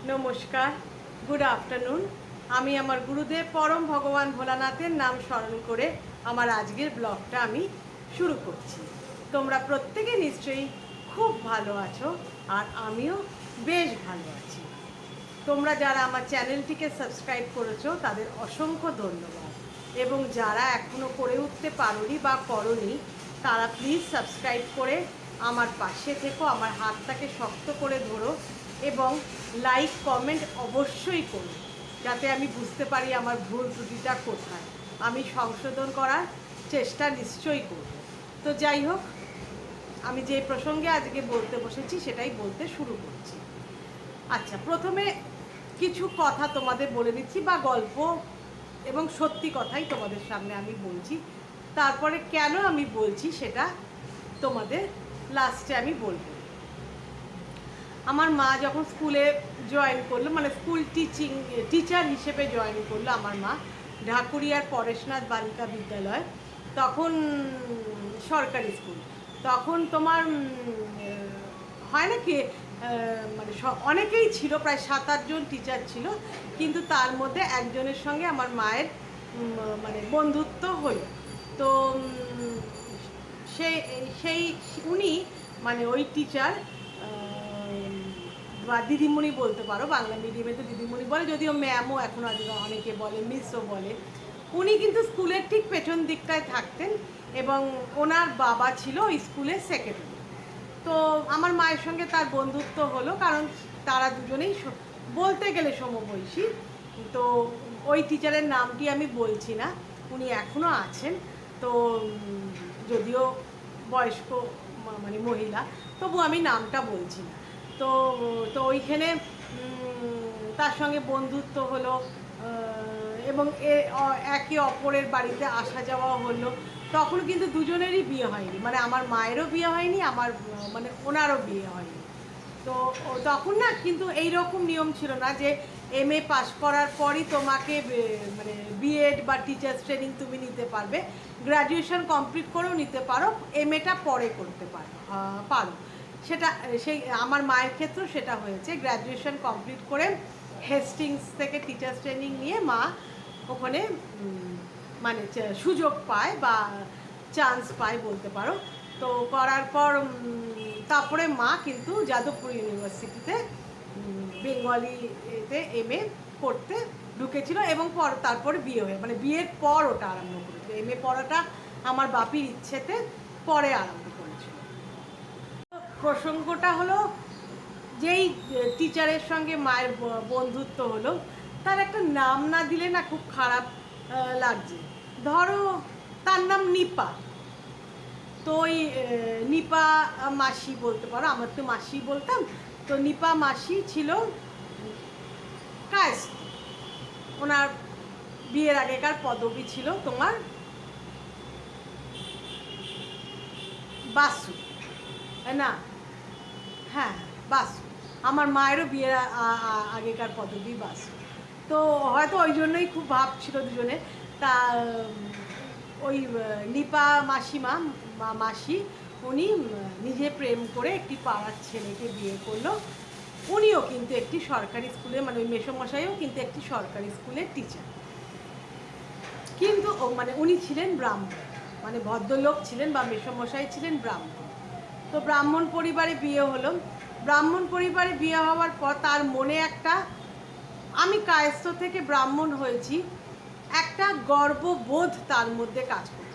নমস্কার, good afternoon. আমি আমার গুরুদেব পরম ভগবান ভোলানাথের নাম স্মরণ করে আমার আজকের ব্লগটা আমি শুরু করছি। তোমরা প্রত্যেকে নিশ্চয়ই খুব ভালো আছো, আর আমিও বেশ ভালো আছি। তোমরা যারা আমার চ্যানেলটিকে সাবস্ক্রাইব করেছো তাদের অসংখ্য ধন্যবাদ, এবং যারা এখনও করে উঠতে পারোনি বা করোনি তারা প্লিজ সাবস্ক্রাইব করে আমার পাশে থেকো, আমার হাতটাকে শক্ত করে ধরো এবং লাইক কমেন্ট অবশ্যই করো, যাতে আমি বুঝতে পারি আমার ভুল ত্রুটিটা কোথায়। আমি সংশোধন করার চেষ্টা নিশ্চয়ই করব। তো যাই হোক, আমি যে প্রসঙ্গে আজকে বলতে বসেছি সেটাই বলতে শুরু করছি। আচ্ছা, প্রথমে কিছু কথা তোমাদের বলে দিচ্ছি, বা গল্প এবং সত্যি কথাই তোমাদের সামনে আমি বলছি। তারপরে কেন আমি বলছি সেটা তোমাদের লাস্টে আমি বলবো। আমার মা যখন স্কুলে জয়েন করলো, মানে স্কুল টিচার হিসেবে জয়েন করলো আমার মা ঢাকুরিয়ার পরেশনাথ বালিকা বিদ্যালয়, তখন সরকারি স্কুল। তখন তোমার হয় না কি, মানে অনেকেই ছিল, প্রায় 7-8 জন টিচার ছিল, কিন্তু তার মধ্যে একজনের সঙ্গে আমার মায়ের মানে বন্ধুত্ব হলো। তো সেই সেই উনি মানে ওই টিচার বা দিদিমণি বলতে পারো, বাংলা মিডিয়ামে তো দিদিমণি বলে, যদিও ম্যামও এখন অনেকে বলে, মিসও বলে। উনি কিন্তু স্কুলের ঠিক পেছন দিকটায় থাকতেন, এবং ওনার বাবা ছিল ওই স্কুলের সেক্রেটারি। তো আমার মায়ের সঙ্গে তার বন্ধুত্ব হলো, কারণ তারা দুজনেই বলতে গেলে সমবয়সী। তো ওই টিচারের নামটি আমি বলছি না, উনি এখনও আছেন। তো যদিও বয়স্ক মানে মহিলা, তবু আমি নামটা বলছি না। তো তো ওইখানে তার সঙ্গে বন্ধুত্ব হলো, এবং একে অপরের বাড়িতে আসা যাওয়া হলো। তখন কিন্তু দুজনেরই বিয়ে হয়নি, মানে আমার মায়েরও বিয়ে হয়নি, আমার মানে ওনারও বিয়ে হয়নি। তো তখন না কিন্তু এই রকম নিয়ম ছিল না যে MA পাস করার পরই তোমাকে মানে বিএড বা টিচার্স ট্রেনিং তুমি নিতে পারবে। গ্র্যাজুয়েশন কমপ্লিট করেও নিতে পারো, MAটা পরে করতে পারো। সেটা সেই আমার মায়ের ক্ষেত্রেও সেটা হয়েছে। গ্র্যাজুয়েশন কমপ্লিট করে হেস্টিংস থেকে টিচার্স ট্রেনিং নিয়ে মা ওখানে মানে সুযোগ পায় বা চান্স পায় বলতে পারো। তো করার পর তারপরে মা কিন্তু যাদবপুর ইউনিভার্সিটিতে বেঙ্গলিতে MA করতে ঢুকেছিল, এবং তারপরে বিয়ে হয়ে মানে বিয়ের পর ওটা আরম্ভ করেছিল। MA পড়াটা আমার বাপির ইচ্ছেতে পরে আরম্ভ করেছিল। প্রসঙ্গটা হলো, যেই টিচারের সঙ্গে মায়ের বন্ধুত্ব হলো, তার একটা নাম না দিলে না খুব খারাপ লাগছে। ধরো তার নাম নিপা। তো ওই নিপা মাসি বলতে পারো, আমার তো মাসি বলতাম। তো নিপা মাসি ছিল কায়েস্ত। ওনার বিয়ের আগেকার পদবি ছিল তোমার বাসু, না হ্যাঁ বাসু। আমার মায়েরও বিয়ের আগেকার পদবি বাসু। তো হয়তো ওই জন্যই খুব ভাব ছিল দুজনে। তা ওই নিপা মাসিমা মাসি উনি নিজে প্রেম করে একটি পাড়ার ছেলেকে বিয়ে করলো। উনিও কিন্তু একটি সরকারি স্কুলে, মানে ওই মেসোমশাইও কিন্তু একটি সরকারি স্কুলের টিচার, কিন্তু মানে উনি ছিলেন ব্রাহ্মণ, মানে ভদ্রলোক ছিলেন বা মেসোমশাই ছিলেন ব্রাহ্মণ। তো ব্রাহ্মণ পরিবারে বিয়ে হলো। ব্রাহ্মণ পরিবারে বিয়ে হওয়ার পর তার মনে একটা, আমি কায়স্থ থেকে ব্রাহ্মণ হয়েছি, একটা গর্ববোধ তার মধ্যে কাজ করত।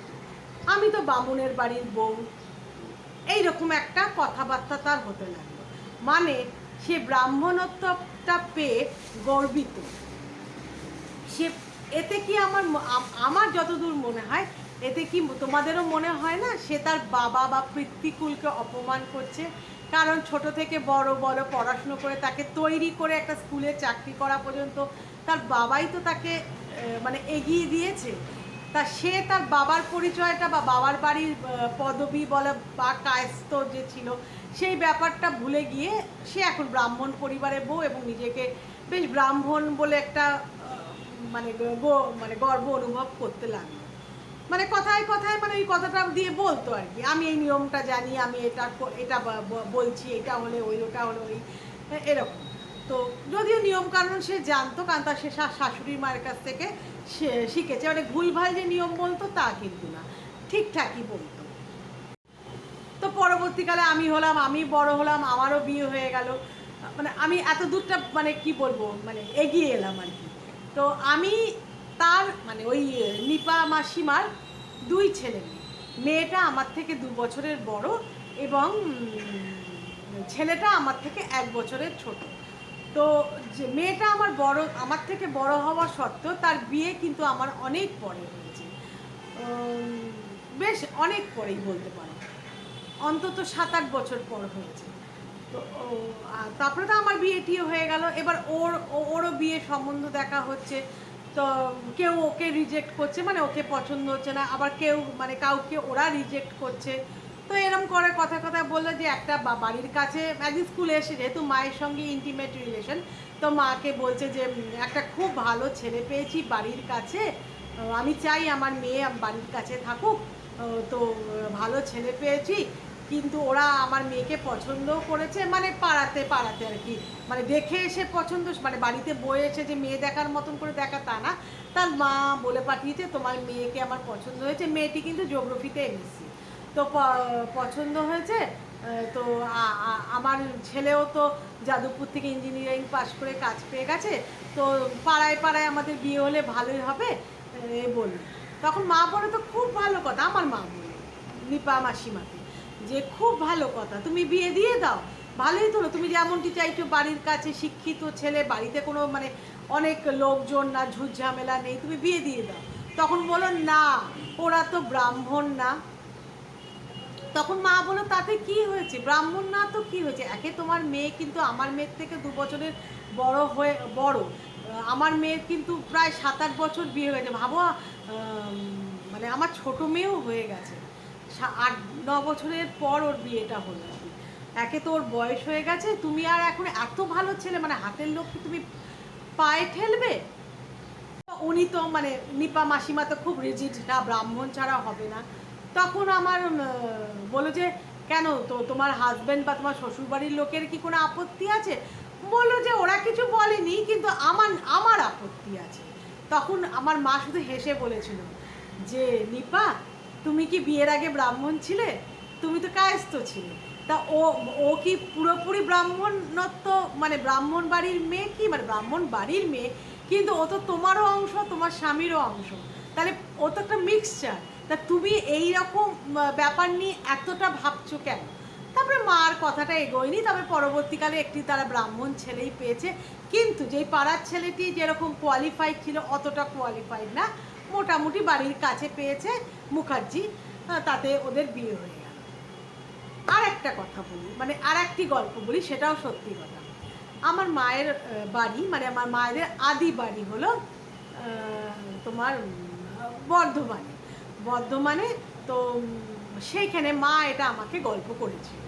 আমি তো বামুনের বাড়ির বউ, এইরকম একটা কথাবার্তা তার হতে লাগলো। মানে সে ব্রাহ্মণত্বটা পেয়ে গর্বিত। সে এতে কি আমার যতদূর মনে হয়, এতে কি তোমাদেরও মনে হয় না সে তার বাবা বা পিতৃকুলকে অপমান করছে? কারণ ছোট থেকে বড় পড়াশুনো করে তাকে তৈরি করে একটা স্কুলে চাকরি করা পর্যন্ত তার বাবাই তো তাকে মানে এগিয়ে দিয়েছে। তা সে তার বাবার পরিচয়টা বা বাবার বাড়ির পদবি বলা বা কায়স্থ যে ছিল সেই ব্যাপারটা ভুলে গিয়ে সে এখন ব্রাহ্মণ পরিবারের বউ, এবং নিজেকে বেশ ব্রাহ্মণ বলে একটা মানে মানে গর্ব অনুভব করতে লাগলো। মানে কথায় কথায় মানে ওই কথাটা দিয়ে বলতো আর কি, আমি এই নিয়মটা জানি, আমি এটা এটা বলছি, এটা হলে ওই, ওটা হলে ওই, এরকম। তো যদিও নিয়মকানুন সে জানতো, কারণ তার সে শাশুড়ির মায়ের কাছ থেকে সে শিখেছে, মানে ভুলভাল যে নিয়ম বলতো তা কিন্তু না, ঠিকঠাকই বলতো। তো পরবর্তীকালে আমি বড় হলাম, আমারও বিয়ে হয়ে গেল, মানে আমি এত দূরটা মানে কি বলবো মানে এগিয়ে এলাম আর কি। তো আমি তার মানে ওই নিপা মাসিমার 2 ছেলে মেয়ে, মেয়েটা আমার থেকে 2 বছরের বড় এবং ছেলেটা আমার থেকে 1 বছরের ছোট। তো যে মেয়েটা আমার থেকে বড় হওয়া সত্ত্বেও তার বিয়ে কিন্তু আমার অনেক পরে হয়েছে, বেশ অনেক পরেই বলতে পারো, অন্তত 7-8 বছর পর হয়েছে। তো তারপরে তো আমার বিয়ে টিয়ে হয়ে গেল। এবার ওরও বিয়ে সম্বন্ধ দেখা হচ্ছে। তো কেউ ওকে রিজেক্ট করছে, মানে ওকে পছন্দ হচ্ছে না, আবার কেউ মানে কাউকে ওরা রিজেক্ট করছে। তো এরম করে কথা বললো যে একটা বাড়ির কাছে একদিন স্কুলে এসে, যেহেতু মায়ের সঙ্গে ইন্টিমেট রিলেশন, তো মাকে বলছে যে একটা খুব ভালো ছেলে পেয়েছি বাড়ির কাছে, আমি চাই আমার মেয়ে বাড়ির কাছে থাকুক, তো ভালো ছেলে পেয়েছি, কিন্তু ওরা আমার মেয়েকে পছন্দও করেছে, মানে পাড়াতে আর কি, মানে দেখে এসে পছন্দ, মানে বাড়িতে বয়ে এসে যে মেয়ে দেখার মতন করে দেখা তা না, তার মা বলে পাঠিয়েছে তোমার মেয়েকে আমার পছন্দ হয়েছে। মেয়েটি কিন্তু জিওগ্রাফিতে এমএসসি, তো পছন্দ হয়েছে। তো আমার ছেলেও তো যাদবপুর থেকে ইঞ্জিনিয়ারিং পাশ করে কাজ পেয়ে গেছে, তো পাড়ায় আমাদের বিয়ে হলে ভালোই হবে এ বলল। তখন মা বলে তো খুব ভালো কথা, আমার মা বলে নিপা মাসিমাকে যে খুব ভালো কথা, তুমি বিয়ে দিয়ে দাও, ভালোই তো, তুমি যেমনটি চাইছো বাড়ির কাছে শিক্ষিত ছেলে, বাড়িতে কোনো মানে অনেক লোকজন না, ঝুট ঝামেলা নেই, তুমি বিয়ে দিয়ে দাও। তখন বলো না ওরা তো ব্রাহ্মণ না। তখন মা বলো তাতে কি হয়েছে, ব্রাহ্মণ না তো কি হয়েছে, একে তোমার মেয়ে কিন্তু আমার মেয়ের থেকে 2 বছরের বড়, আমার মেয়ের কিন্তু প্রায় 7-8 বছর বিয়ে হয়েছে, ভাবো মানে আমার ছোট মেয়েও হয়ে গেছে, 8-9 বছরের পর ওর বিয়েটা হলো। একে তো ওর বয়স হয়ে গেছে, তুমি আর এখন এত ভালো ছেলে, মানে হাতের লোককে তুমি পায়ে ঠেলবে। উনি তো মানে নিপা মাসিমা তো খুব রিজিড, না ব্রাহ্মণ ছাড়া হবে না। তখন আমার বলো যে কেন, তো তোমার হাজব্যান্ড বা তোমার শ্বশুরবাড়ির লোকের কি কোনো আপত্তি আছে? বললো যে ওরা কিছু বলেনি, কিন্তু আমার আপত্তি আছে। তখন আমার মা শুধু হেসে বলেছিল যে নিপা তুমি কি বিয়ের আগে ব্রাহ্মণ ছিলে? তুমি তো কায়স্থ ছিলে, তা ও কি পুরোপুরি ব্রাহ্মণত্ব, মানে ব্রাহ্মণ বাড়ির মেয়ে, কি মানে ব্রাহ্মণ বাড়ির মেয়ে, কিন্তু ও তো তোমারও অংশ, তোমার স্বামীরও অংশ, তাহলে ও তো একটা মিক্সচার। তা তুমি এই রকম ব্যাপার নিয়ে এতটা ভাবছো কেন? তারপরে মার কথাটা এগোয়নি, তবে পরবর্তীকালে একটি তারা ব্রাহ্মণ ছেলেই পেয়েছে, কিন্তু যেই পাড়ার ছেলেটি যেরকম কোয়ালিফাইড ছিল অতটা কোয়ালিফাইড না, মোটামুটি বাড়ির কাছে পেয়েছে মুখার্জি, তাতে ওদের বিয়ে হয়ে গেল। আর একটা কথা বলি, মানে আর একটি গল্প বলি, সেটাও সত্যি কথা। আমার মায়ের বাড়ি, মানে আমার মায়েদের আদি বাড়ি হলো তোমার বর্ধমানে। তো সেইখানে মা এটা আমাকে গল্প করেছিল।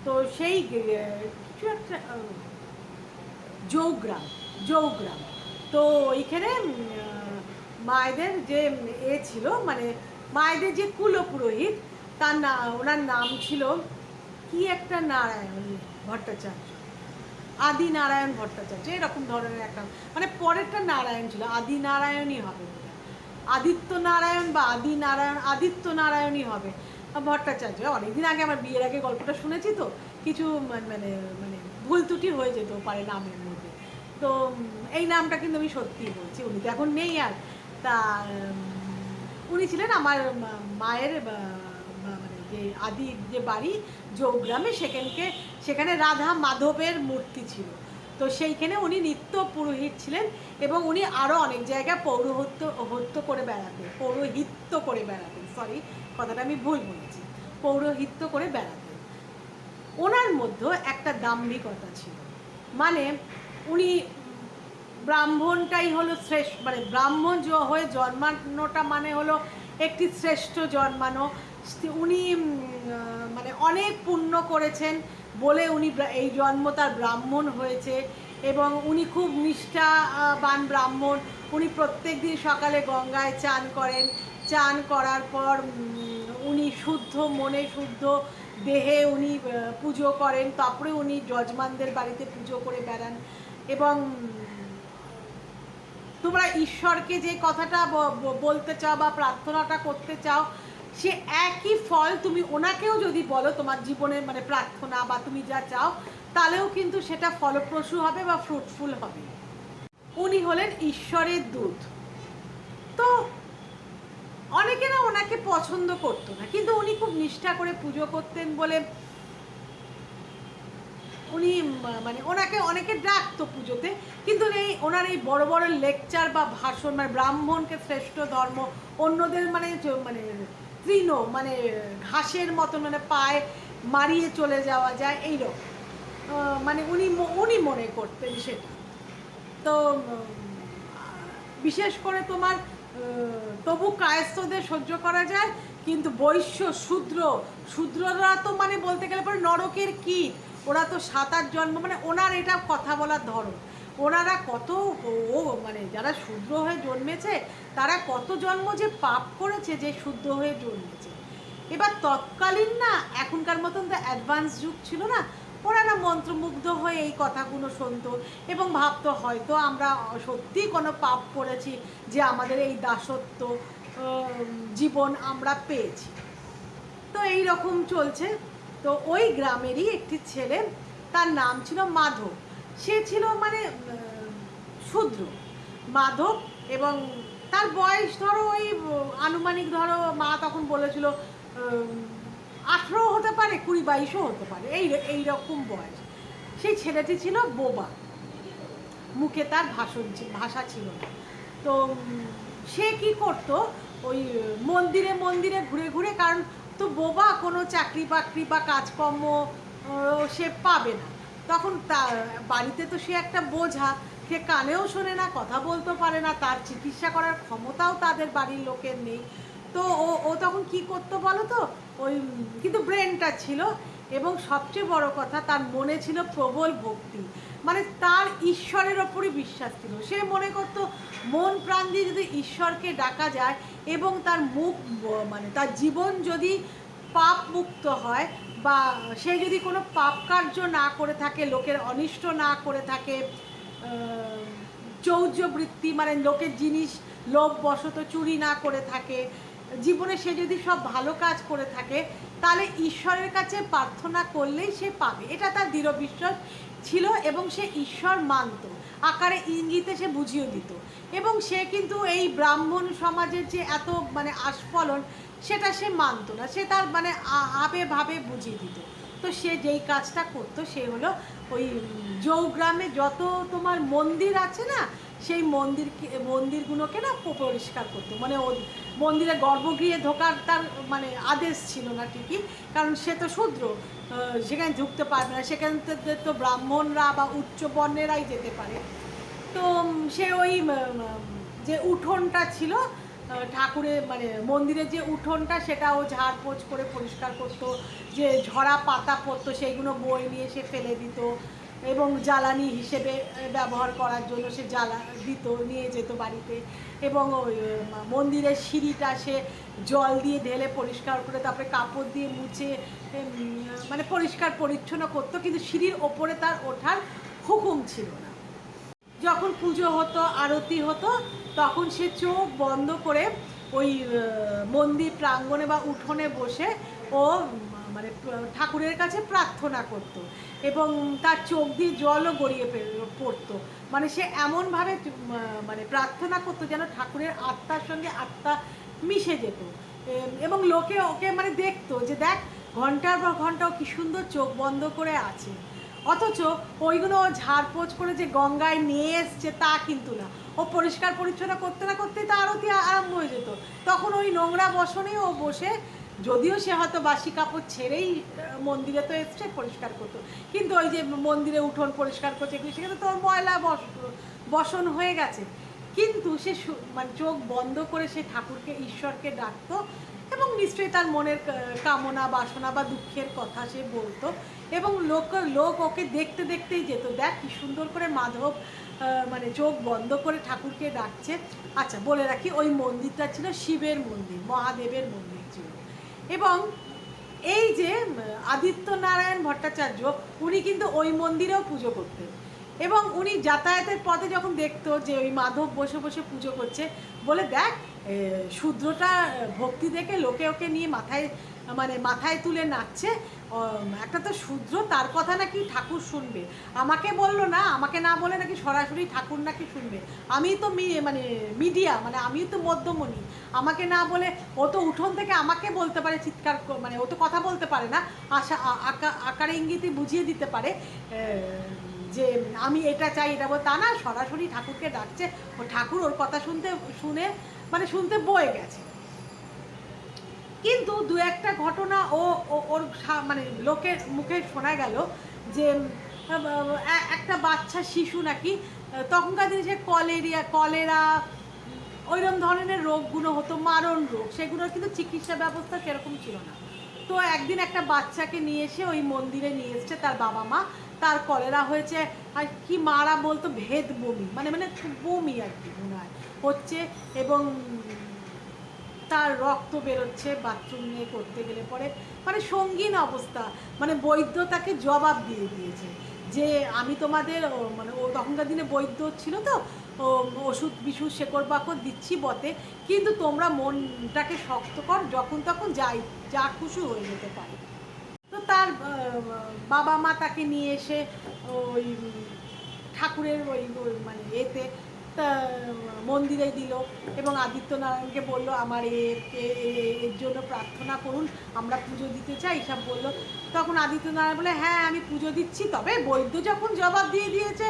তো সেই কিছু একটা জৌগ্রাম, তো ওইখানে মায়েদের যে ছিল, মানে মায়েদের যে কুলপুরোহিত, ওনার নাম ছিল কি একটা নারায়ণ ভট্টাচার্য, আদি নারায়ণ ভট্টাচার্য, এরকম ধরনের একটা, মানে পরেরটা নারায়ণ ছিল, আদি নারায়ণই হবে, আদিত্য নারায়ণ বা আদিত্য নারায়ণই হবে ভট্টাচার্য। অনেকদিন আগে, আমার বিয়ের আগে গল্পটা শুনেছি, তো কিছু মানে মানে ভুল ত্রুটি হয়ে যেত পারে নামের মধ্যে। তো এই নামটা কিন্তু আমি সত্যিই বলছি, উনি তো এখন নেই আর। তা উনি ছিলেন আমার মায়ের মানে যে আদি যে বাড়ি জৌগ্রামে, সেখানে রাধা মাধবের মূর্তি ছিল। তো সেইখানে উনি নিত্য পুরোহিত ছিলেন, এবং উনি আরও অনেক জায়গায় পৌরোহিত্য করে বেড়াতেন, সরি কথাটা আমি ভুল বলেছি, পৌরোহিত্য করে বেড়াতেন। ওনার মধ্যে একটা দাম্ভিকতা ছিল, মানে উনি ব্রাহ্মণটাই হলো শ্রেষ্ঠ, মানে ব্রাহ্মণ হয়ে জন্মানোটা মানে হলো একটি শ্রেষ্ঠ জন্মানো। উনি মানে অনেক পুণ্য করেছেন বলে উনি এই জন্ম তার ব্রাহ্মণ হয়েছে, এবং উনি খুব নিষ্ঠাবান ব্রাহ্মণ। উনি প্রত্যেক দিন সকালে গঙ্গায় চান করেন, চান করার পর উনি শুদ্ধ মনে শুদ্ধ দেহে উনি পুজো করেন, তারপরে উনি যজমানদের বাড়িতে পুজো করে বেড়ান। এবং তোমরা ঈশ্বরকে যে কথাটা বলতে চাও বা প্রার্থনাটা করতে চাও, সে একই ফল তুমি ওনাকেও যদি বলো তোমার জীবনের মানে প্রার্থনা বা তুমি যা চাও, তাহলেও কিন্তু সেটা ফলপ্রসূ হবে বা ফ্রুটফুল হবে। উনি হলেন ঈশ্বরের দূত। তো অনেকে না ওনাকে পছন্দ করতো না, কিন্তু উনি খুব নিষ্ঠা করে পুজো করতেন বলে উনি মানে ওনাকে অনেকে ডাকতো পুজোতে। কিন্তু ওনার এই বড় বড় লেকচার বা ভাষণ, মানে ব্রাহ্মণকে শ্রেষ্ঠ ধর্ম, অন্যদের মানে মানে তৃণ মানে ঘাসের মতন মানে পায়ে মারিয়ে চলে যাওয়া যায় এইরকম, মানে উনি মনে করতেন সেটা। তো বিশেষ করে তোমার তবু কায়স্থদের সহ্য করা যায়, কিন্তু বৈশ্য শূদ্ররা তো মানে বলতে গেলে পরে নরকের কীট, ওরা তো 7-8 জন্ম, মানে ওনার এটা কথা বলার ধরন। ওনারা কত মানে যারা শূদ্র হয়ে জন্মেছে তারা কত জন্ম যে পাপ করেছে যে শুদ্ধ হয়ে জন্মেছে। এবার তৎকালীন না এখনকার মতন তো অ্যাডভান্স যুগ ছিল না, ওরা না মন্ত্রমুগ্ধ হয়ে এই কথাগুলো শুনতো এবং ভাবতো হয়তো আমরা সত্যি কোনো পাপ করেছি যে আমাদের এই দাসত্ব জীবন আমরা পেয়েছি। তো এই রকম চলছে। তো ওই গ্রামেরই একটি ছেলে, তার নাম ছিল মাধব। সে ছিল মানে শূদ্র মাধব, এবং তার বয়স ধরো ওই আনুমানিক ধরো মা তখন বলেছিল 18 হতে পারে, 20-22ও হতে পারে, এইরকম বয়স। সেই ছেলেটি ছিল বোবা, মুখে তার ভাষা ছিল না। তো সে কি করত, ওই মন্দিরে মন্দিরে ঘুরে ঘুরে, কারণ তো বোবা, কোনো চাকরি বাকরি বা কাজকর্ম সে পাবে না, তখন বাড়িতে তো সে একটা বোঝা, সে কানেও শোনে না, কথা বলতে পারে না, তার চিকিৎসা করার ক্ষমতাও তাদের বাড়ির লোকের নেই। তো ও তখন কি করতো বলো তো, ওই কিন্তু ব্রেনটা ছিল, এবং সবচেয়ে বড় কথা তার মনে ছিল প্রবল ভক্তি, মানে তার ঈশ্বরের ওপরই বিশ্বাস ছিল। সে মনে করতো মন প্রাণ দিয়ে যদি ঈশ্বরকে ডাকা যায় এবং তার মুখ মানে তার জীবন যদি পাপ মুক্ত হয়, বা সে যদি কোনো পাপ কার্য না করে থাকে, লোকের অনিষ্ট না করে থাকে, চৌর্যবৃত্তি মানে লোকের জিনিস লোভবশত চুরি না করে থাকে, জীবনে সে যদি সব ভালো কাজ করে থাকে, তাহলে ঈশ্বরের কাছে প্রার্থনা করলেই সে পাবে, এটা তার দৃঢ় বিশ্বাস ছিল। এবং সে ঈশ্বর মানত, আকারে ইঙ্গিতে সে বুঝিয়ে দিত, এবং সে কিন্তু এই ব্রাহ্মণ সমাজের যে এত মানে আস্ফলন সেটা সে মানত না, সে তার মানে আবে ভাবে বুঝিয়ে দিত। তো সে যেই কাজটা করতো সে হলো ওই জৌগ্রামে যত তোমার মন্দির আছে না, সেই মন্দিরগুলোকে না পরিষ্কার করতো, মানে ও মন্দিরে গর্ভগৃহে ঢোকার তার মানে আদেশ ছিল না ঠিকই, কারণ সে তো শূদ্র, সেখানে ঢুকতে পারবে না, সেখান থেকে তো ব্রাহ্মণরা বা উচ্চ বর্ণেরাই যেতে পারে। তো সে ওই যে উঠোনটা ছিল ঠাকুরের মানে মন্দিরের যে উঠোনটা, সেটাও ঝাড়পোছ করে পরিষ্কার করতো, যে ঝরা পাতা পড়তো সেইগুলো বয়ে নিয়ে সে ফেলে দিত, এবং জ্বালানি হিসেবে ব্যবহার করার জন্য সে নিয়ে যেত বাড়িতে, এবং ওই মন্দিরের সিঁড়িটা সে জল দিয়ে ঢেলে পরিষ্কার করে তারপরে কাপড় দিয়ে মুছে মানে পরিষ্কার পরিচ্ছন্ন করতো, কিন্তু সিঁড়ির ওপরে তার ওঠার হুকুম ছিল না। যখন পুজো হতো আরতি হতো তখন সে চোখ বন্ধ করে ওই মন্দির প্রাঙ্গণে বা উঠোনে বসে ও মানে ঠাকুরের কাছে প্রার্থনা করত, এবং তার চোখ দিয়ে জলও গড়িয়ে পড়তো, মানে সে এমনভাবে মানে প্রার্থনা করতো যেন ঠাকুরের আত্মার সঙ্গে আত্মা মিশে যেত। এবং লোকে ওকে মানে দেখতো যে দেখ ঘন্টার পর ঘন্টা ও কি সুন্দর চোখ বন্ধ করে আছে, অথচ ওইগুলো ঝাড়পোছ করে যে গঙ্গায় নিয়ে এসছে তা কিন্তু না, ও পরিষ্কার পরিচ্ছন্ন করতে না করতেই তা আরতি আরম্ভ হয়ে যেত। তখন ওই নোংরা বসনেই ও বসে, যদিও সে হয়তো বাসি কাপড় ছেড়েই মন্দিরে তো এসছে পরিষ্কার করতো, কিন্তু ওই যে মন্দিরে উঠোন পরিষ্কার করছে সেখানে তো ওর ময়লা বসন হয়ে গেছে, কিন্তু সে মানে চোখ বন্ধ করে সে ঠাকুরকে ঈশ্বরকে ডাকতো, এবং নিশ্চয়ই তার মনের কামনা বাসনা বা দুঃখের কথা সে বলতো, এবং লোক ওকে দেখতে দেখতেই যেত, দেখ কি সুন্দর করে মাধব মানে চোখ বন্ধ করে ঠাকুরকে ডাকছে। আচ্ছা বলে রাখি, ওই মন্দিরটা ছিল শিবের মন্দির, মহাদেবের মন্দির ছিল। এবং এই যে আদিত্য নারায়ণ ভট্টাচার্য, উনি কিন্তু ওই মন্দিরেও পুজো করতেন, এবং উনি যাতায়াতের পথে যখন দেখতো যে ওই মাধব বসে বসে পুজো করছে, বলে দেখ শূদ্রটা ভক্তি দেখে লোকে ওকে নিয়ে মাথায় তুলে নাচছে, একটা তো শূদ্র, তার কথা নাকি ঠাকুর শুনবে। আমাকে বললো না, আমাকে না বলে নাকি সরাসরি ঠাকুর নাকি শুনবে। আমি তো মিডিয়া, আমিও তো মধ্যমণি, আমাকে না বলে ও তো উঠোন থেকে আমাকে বলতে পারে, চিৎকার ও তো কথা বলতে পারে না, আকারে ইঙ্গিতে বুঝিয়ে দিতে পারে যে আমি এটা চাই, এটা তা না, সরাসরি ঠাকুরকে ডাকছে। ও ঠাকুর ওর কথা শুনতে বয়ে গেছে। কিন্তু দু একটা ঘটনা ওর লোকের মুখে শোনা গেল যে একটা বাচ্চা শিশু নাকি তখনকার দিনে যে কলেরা ওইরকম ধরনের রোগগুলো হতো, মারণ রোগ, সেগুলোর কিন্তু চিকিৎসা ব্যবস্থা সেরকম ছিল না। তো একদিন একটা বাচ্চাকে নিয়ে এসে ওই মন্দিরে নিয়ে এসছে তার বাবা মা, তার কলেরা হয়েছে, আর কি মারা বলতো ভেদ বমি, বমি আর কি মনে হয় হচ্ছে, এবং তার রক্ত বেরোচ্ছে বাথরুম নিয়ে করতে গেলে পরে, সঙ্গীন অবস্থা। বৈদ্য তাকে জবাব দিয়ে দিয়েছে যে আমি তোমাদের ও তখনকার দিনে বৈদ্য ছিল তো, ওষুধ বিষুধ শেকড় বাকড় দিচ্ছি বটে, কিন্তু তোমরা মনটাকে শক্ত কর, যখন তখন যা খুশি হয়ে যেতে পারে। তো তার বাবা মা তাকে নিয়ে এসে ওই ঠাকুরের ওই এতে মন্দিরে দিল, এবং আদিত্যনারায়ণকে বলল আমার এর জন্য প্রার্থনা করুন, আমরা পুজো দিতে চাই, সব বললো। তখন আদিত্যনারায়ণ বলে হ্যাঁ আমি পুজো দিচ্ছি, তবে বৈদ্য যখন জবাব দিয়ে দিয়েছে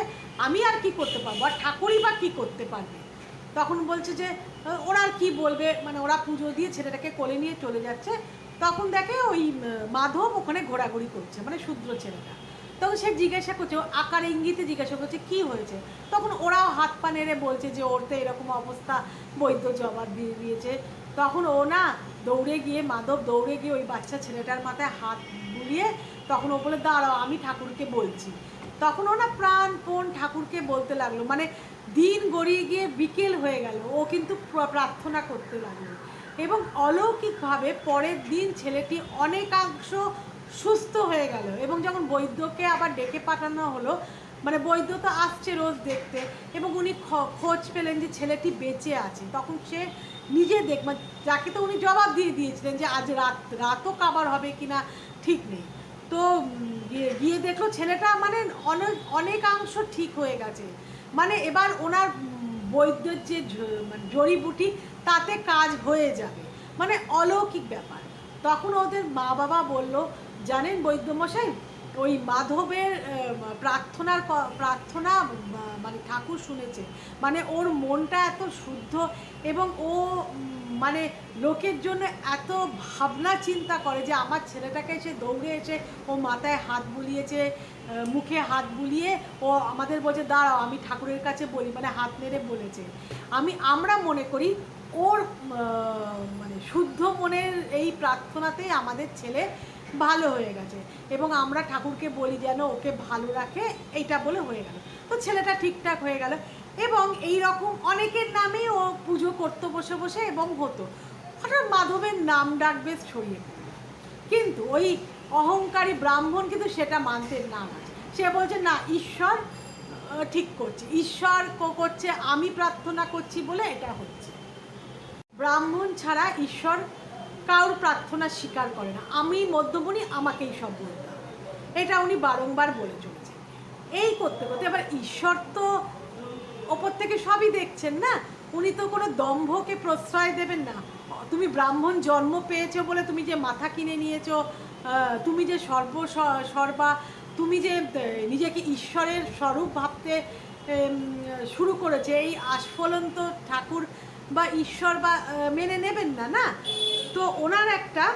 আমি আর কি করতে পারবো, আর ঠাকুরই বা কী করতে পারবে। তখন বলছে যে ওরা আর কী বলবে, ওরা পুজো দিয়ে ছেলেটাকে কোলে নিয়ে চলে যাচ্ছে, তখন দেখে ওই মাধব ওখানে ঘোরাঘুরি করছে, শূদ্র ছেলেটা। তখন সে জিজ্ঞাসা করছে, আকার ইঙ্গিতে জিজ্ঞাসা করছে কী হয়েছে, তখন ওরাও হাত পা নেড়ে বলছে যে ওর তো এরকম অবস্থা, বৈদ্য জবাব দিয়ে দিয়েছে। তখন ও না মাধব দৌড়ে গিয়ে ওই বাচ্চা ছেলেটার মাথায় হাত বুলিয়ে, তখন ও বলে দাঁড়াও আমি ঠাকুরকে বলছি। তখন ও না প্রাণপণ ঠাকুরকে বলতে লাগলো, দিন গড়িয়ে গিয়ে বিকেল হয়ে গেল, ও কিন্তু প্রার্থনা করতে লাগলো, এবং অলৌকিকভাবে পরের দিন ছেলেটি অনেকাংশ সুস্থ হয়ে গেল। এবং যখন বৈদ্যকে আবার ডেকে পাঠানো হলো, বৈদ্য তো আসছে রোজ দেখতে, এবং উনি খোঁজ পেলেন যে ছেলেটি বেঁচে আছে, তখন সে নিজে যাকে তো উনি জবাব দিয়ে দিয়েছিলেন যে আজ রাতও কাবার হবে কিনা ঠিক নেই, তো গিয়ে দেখলো ছেলেটা অনেকাংশ ঠিক হয়ে গেছে, এবার ওনার বৈদ্যের যে জড়িবুটি তাতে কাজ হয়ে যাবে, অলৌকিক ব্যাপার। তখন ওদের মা বাবা বলল, জানেন বৈদ্যমশাই, ওই মাধবের প্রার্থনা ঠাকুর শুনেছে, ওর মনটা এত শুদ্ধ, এবং ও লোকের জন্য এত ভাবনা চিন্তা করে যে আমার ছেলেটাকে এসে দৌড়ে এসে ও মাথায় হাত বুলিয়েছে, মুখে হাত বুলিয়ে ও আমাদের বলছে দাঁড়াও আমি ঠাকুরের কাছে বলি, হাত নেড়ে বলেছে। আমরা মনে করি ওর শুদ্ধ মনের এই প্রার্থনাতেই আমাদের ছেলে ভালো হয়ে গেছে, এবং আমরা ঠাকুরকে বলি যেন ওকে ভালো রাখে, এইটা বলে হয়ে গেল। তো ছেলেটা ঠিকঠাক হয়ে গেল, এবং এই রকম অনেকের নামেই ও পুজো করতো বসে বসে, এবং হতো। হঠাৎ মাধবের নাম ডাক বেশ ছড়িয়ে পড়ল, কিন্তু ওই অহংকারী ব্রাহ্মণ কিন্তু সেটা মানতে না, সে বলছে না ঈশ্বর ঠিক করছে, ঈশ্বর করছে, আমি প্রার্থনা করছি বলে এটা হচ্ছে। ব্রাহ্মণ ছাড়া ঈশ্বর কারোর প্রার্থনা স্বীকার করে না, আমি মধ্যমণি, আমাকেই সব বলতে হবে, এটা উনি বারংবার বলে চলেছে। এই করতে করতে এবার ঈশ্বর তো ওপর থেকে সবই দেখছেন না, উনি তো কোনো দম্ভকে প্রশ্রয় দেবেন না। তুমি ব্রাহ্মণ জন্ম পেয়েছো বলে তুমি যে মাথা কিনে নিয়েছো, তুমি যে সর্বা, তুমি যে নিজেকে ঈশ্বরের স্বরূপ ভাবতে শুরু করেছে, এই আস্ফলন্ত ঠাকুর বা ঈশ্বর বা মেনে নেবেন না, না? তো ওনার একটা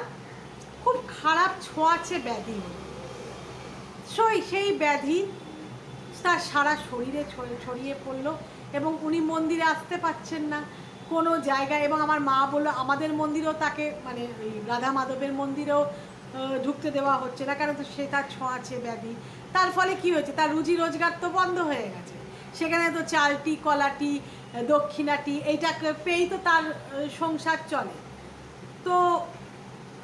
খুব খারাপ ছোঁয়াচে ব্যাধি, সেই ব্যাধি তার সারা শরীরে ছড়িয়ে পড়লো, এবং উনি মন্দিরে আসতে পারছেন না কোনো জায়গায়। এবং আমার মা বললো আমাদের মন্দিরেও তাকে ওই রাধা মাধবের মন্দিরেও ঢুকতে দেওয়া হচ্ছে না, কারণ তো সে তার ছোঁয়াচে ব্যাধি। তার ফলে কি হয়েছে, তার রুজি রোজগার তো বন্ধ হয়ে গেছে, সেখানে তো চালটি কলাটি দক্ষিণাটি এইটাকে পেয়েই তো তার সংসার চলে। তো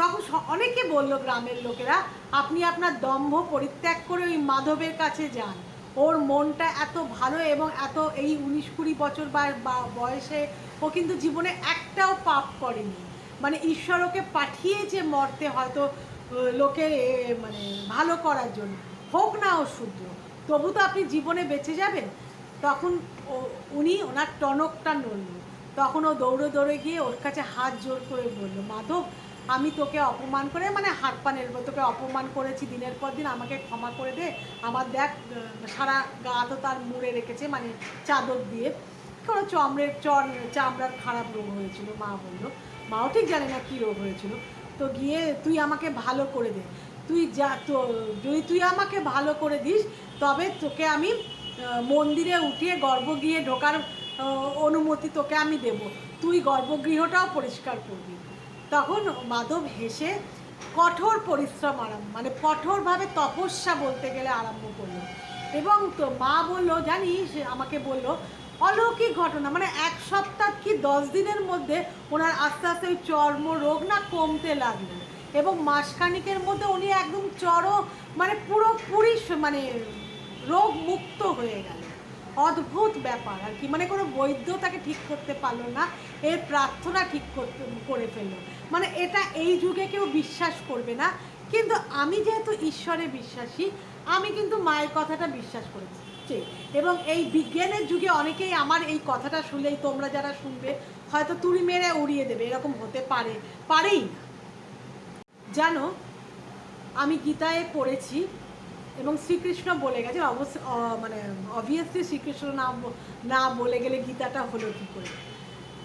তখন অনেকে বলল গ্রামের লোকেরা, আপনি আপনার দম্ভ পরিত্যাগ করে ওই মাধবের কাছে যান, ওর মনটা এত ভালো এবং এত এই 19-20 বছর বা বয়সে ও কিন্তু জীবনে একটাও পাপ করেনি। মানে ঈশ্বর ওকে পাঠিয়েছে মরতে, হয়তো লোকের মানে ভালো করার জন্য, হোক না ও শূদ্র, তবু তো আপনি জীবনে বেঁচে যাবেন। তখন উনি ওনার টনকটা নড়ল। তখন ও দৌড়ে দৌড়ে গিয়ে ওর কাছে হাত জোর করে বলল, মাধব আমি তোকে অপমান করে, মানে হাত পা নেড়ে, তোকে অপমান করেছি দিনের পর দিন, আমাকে ক্ষমা করে দে। আমার দেখ সারা গা তো তার মুড়ে রেখেছে, মানে চাদর দিয়ে, কোনো চামড়ার খারাপ রোগ হয়েছিল মা বললো। মাও ঠিক জানে না কী রোগ হয়েছিল। তো গিয়ে তুই আমাকে ভালো করে দে, তুই যা, তো যদি তুই আমাকে ভালো করে দিস তবে তোকে আমি মন্দিরে উঠিয়ে গর্ভগৃহে ঢোকার অনুমতি তোকে আমি দেব, তুই গর্ভগৃহটাও পরিষ্কার করবি। তখন মাধব হেসে কঠোর পরিশ্রম মানে কঠোরভাবে তপস্যা বলতে গেলে আরম্ভ করলো। এবং তো মা বলল, জানিস, আমাকে বলল অলৌকিক ঘটনা, মানে 1 সপ্তাহ কি 10 দিনের মধ্যে ওনার আস্তে আস্তে ওই চর্মরোগ না কমতে লাগলো এবং মাসখানিকের মধ্যে উনি একদম মানে পুরোপুরি মানে রোগ মুক্ত হয়ে গেল। অদ্ভুত ব্যাপার আর কি, মানে কোনো বৈদ্য তাকে ঠিক করতে পারলো না, এর প্রার্থনা ঠিক করে ফেললো। মানে এটা এই যুগে কেউ বিশ্বাস করবে না, কিন্তু আমি যেহেতু ঈশ্বরে বিশ্বাসী, আমি কিন্তু মায়ের কথাটা বিশ্বাস করেছি। এবং এই বিজ্ঞানের যুগে অনেকেই আমার এই কথাটা শুনলেই, তোমরা যারা শুনবে হয়তো তুড়ি মেরে উড়িয়ে দেবে, এরকম হতে পারেই না। জানো, আমি গীতায় পড়েছি এবং শ্রীকৃষ্ণ বলে গেছে, মানে অবভিয়াসলি শ্রীকৃষ্ণ না বলে গেলে গীতাটা হলো কী করে।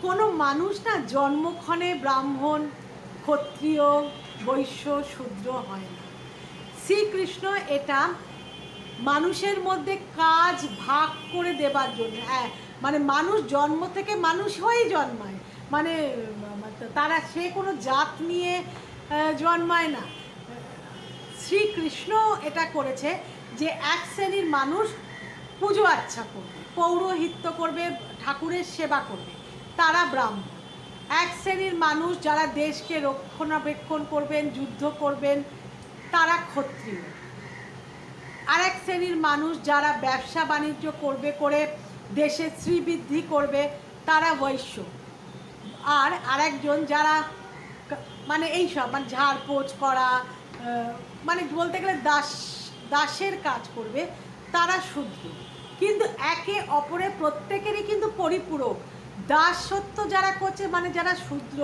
কোনো মানুষ না জন্মক্ষণে ব্রাহ্মণ, ক্ষত্রিয়, বৈশ্য, শূদ্র হয় না। শ্রীকৃষ্ণ এটা মানুষের মধ্যে কাজ ভাগ করে দেবার জন্য, মানে মানুষ জন্ম থেকে মানুষ হয়েই জন্মায়, মানে তারা সে কোনো জাত নিয়ে জন্মায় না। শ্রীকৃষ্ণ এটা করেছে যে এক শ্রেণীর মানুষ পুজো আচ্ছা করবে, পৌরোহিত্য করবে, ঠাকুরের সেবা করবে, তারা ব্রাহ্মণ। এক শ্রেণীর মানুষ যারা দেশকে রক্ষণাবেক্ষণ করবেন, যুদ্ধ করবেন, তারা ক্ষত্রিয়। আরেক শ্রেণীর মানুষ যারা ব্যবসা বাণিজ্য করে দেশের শ্রীবৃদ্ধি করবে, তারা বৈশ্য। আর আরেকজন যারা মানে এইসব মানে ঝাড়পোছ করা, মানে বলতে গেলে দাসের কাজ করবে, তারা শূদ্র। কিন্তু একে অপরের প্রত্যেকেরই কিন্তু পরিপূরক। দাসত্ব যারা করছে, মানে যারা শূদ্র,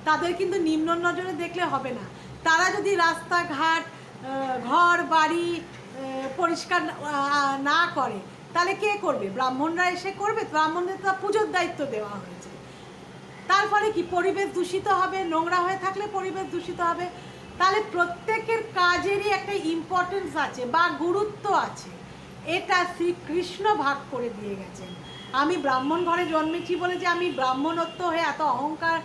তাদের কিন্তু নিম্ন নজরে দেখলে হবে না। তারা যদি রাস্তাঘাট, ঘর বাড়ি পরিষ্কার না করে, তাহলে কে করবে? ব্রাহ্মণরা এসে করবে। ব্রাহ্মণদের তো পুজোর দায়িত্ব দেওয়া হয়েছে। তার ফলে কি পরিবেশ দূষিত হবে, নোংরা হয়ে থাকলে পরিবেশ দূষিত হবে। তাহলে প্রত্যেকের কাজেরই একটা ইম্পর্টেন্স আছে বা গুরুত্ব আছে, এটা শ্রীকৃষ্ণ ভাগ করে দিয়ে গেছেন। আমি ব্রাহ্মণ ঘরে জন্মেছি বলে যে আমি ব্রাহ্মণত্ব হয়ে এত অহংকার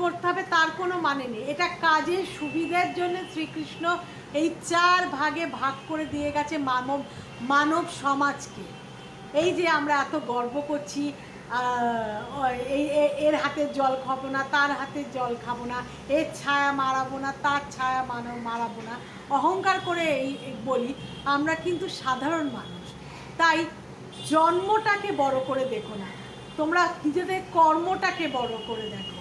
করতে হবে তার কোনো মানে নেই। এটা কাজের সুবিধার জন্য শ্রীকৃষ্ণ এই 4 ভাগে ভাগ করে দিয়ে গেছে মানব সমাজকে। এই যে আমরা এত গর্ব করছি, এর হাতের জল খাবো না, তার হাতের জল খাবো না, এর ছায়া মারাবো না, তার ছায়া মারাবো না, অহংকার করে এই বলি, আমরা কিন্তু সাধারণ মানুষ। তাই জন্মটাকে বড় করে দেখো না, তোমরা নিজেদের কর্মটাকে বড় করে দেখো।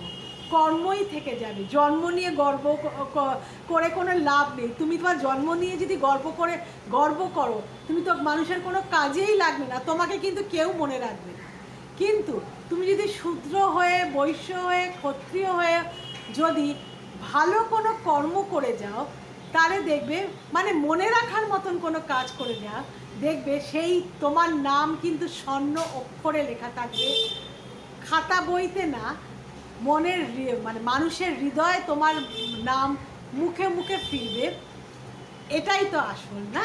কর্মই থেকে যাবে, জন্ম নিয়ে গর্ব করে কোনো লাভ নেই। তুমি তোমার জন্ম নিয়ে যদি গর্ব করো, তুমি তো মানুষের কোনো কাজেই লাগবে না, তোমাকে কিন্তু কেউ মনে রাখবে না। কিন্তু তুমি যদি শূদ্র হয়ে, বৈশ্য হয়ে, ক্ষত্রিয় হয়ে যদি ভালো কোনো কর্ম করে যাও, তাহলে দেখবে, মানে মনে রাখার মতন কোনো কাজ করে যাও, দেখবে সেই তোমার নাম কিন্তু স্বর্ণ অক্ষরে লেখা থাকবে, খাতা বইতে না, মনের মানে মানুষের হৃদয়ে তোমার নাম মুখে মুখে ফিরবে। এটাই তো আসল না,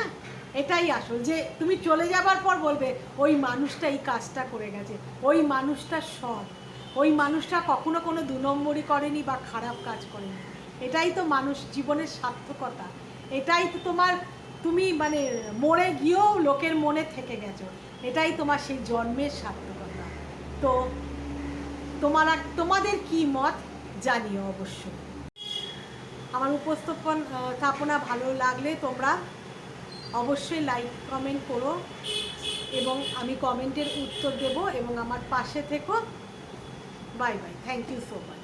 এটাই আসল, যে তুমি চলে যাবার পর বলবে ওই মানুষটা এই কাজটা করে গেছে, ওই মানুষটা সৎ, ওই মানুষটা কখনো কোনো 2 নম্বরই করেনি বা খারাপ কাজ করেনি। এটাই তো মানুষ জীবনের সার্থকতা, এটাই তো তুমি মানে মরে গিয়েও লোকের মনে থেকে গেছো, এটাই তোমার সেই জন্মের সার্থকতা। তো তোমাদের কি মত জানিও অবশ্যই। আমার উপস্থাপনা ভালো লাগলে তোমরা অবশ্যই লাইক কমেন্ট করো এবং আমি কমেন্টের উত্তর দেব এবং আমার পাশে থেকো। Bye bye, thank you so much.